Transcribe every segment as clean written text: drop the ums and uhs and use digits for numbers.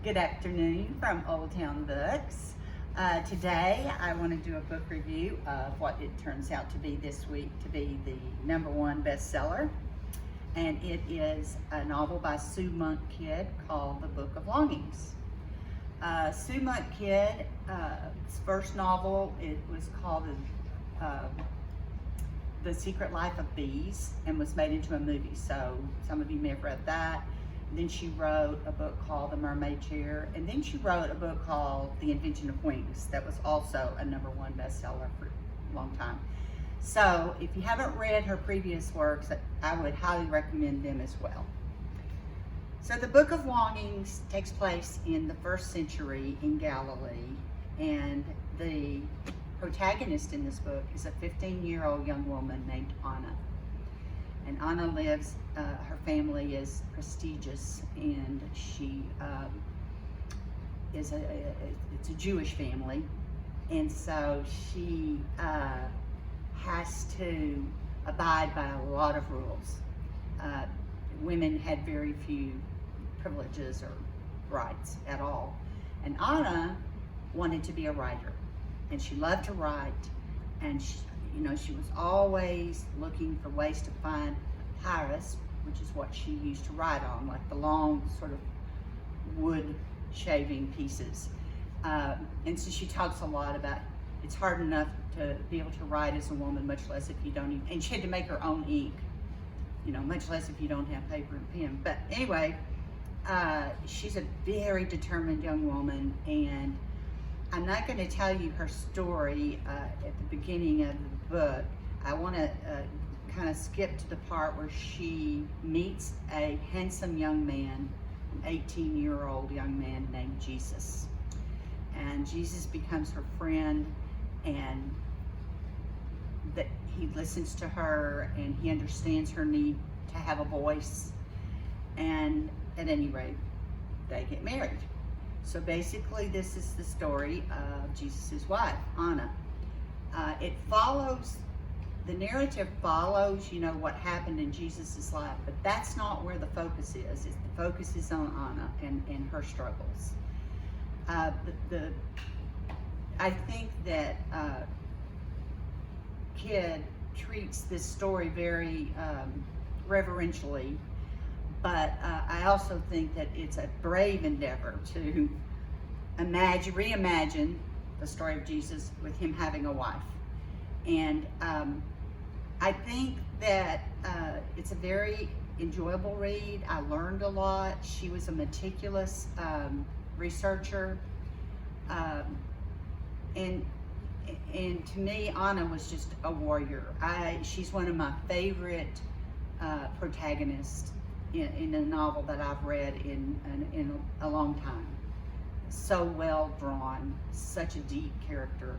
Good afternoon from Old Town Books. Today I want to do a book review of what it turns out to be this week to be the *1 bestseller. And it is a novel by Sue Monk Kidd called The Book of Longings. Sue Monk Kidd's first novel, it was called The Secret Life of Bees and was made into a movie. So some of you may have read that. Then she wrote a book called The Mermaid Chair, and then she wrote a book called The Invention of Wings that was also a #1 bestseller for a long time. So if you haven't read her previous works, I would highly recommend them as well. So the Book of Longings takes place in the 1st century in Galilee, and the protagonist in this book is a 15-year-old young woman named Anna. And Anna lives, her family is prestigious, and she it's a Jewish family, and so she has to abide by a lot of rules. Women had very few privileges or rights at all. And Anna wanted to be a writer, and she loved to write, and she was always looking for ways to find papyrus, which is what she used to write on, like the long sort of wood shaving pieces. And so she talks a lot about it's hard enough to be able to write as a woman, much less if you don't even, and she had to make her own ink, much less if you don't have paper and pen. But anyway, she's a very determined young woman, and I'm not going to tell you her story at the beginning of the book. I want to kind of skip to the part where she meets a handsome young man, an 18-year-old young man named Jesus. And Jesus becomes her friend, and that he listens to her, and he understands her need to have a voice. And at any rate, they get married. So basically, this is the story of Jesus' wife, Anna. The narrative follows, what happened in Jesus' life, but that's not where the focus is. The focus is on Anna and her struggles. I think that Kidd treats this story very reverentially, but I also think that it's a brave endeavor to reimagine the story of Jesus with him having a wife. And I think that it's a very enjoyable read. I learned a lot. She was a meticulous researcher. And to me, Anna was just a warrior. She's one of my favorite protagonists in a novel that I've read in a long time. So well drawn, such a deep character.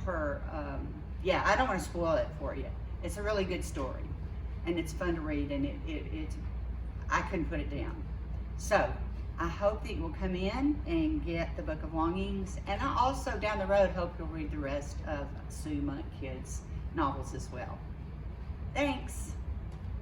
I don't want to spoil it for you. It's a really good story, and it's fun to read, and I couldn't put it down. So I hope that you will come in and get the Book of Longings, and I also down the road hope you'll read the rest of Sue Monk Kidd's novels as well. Thanks.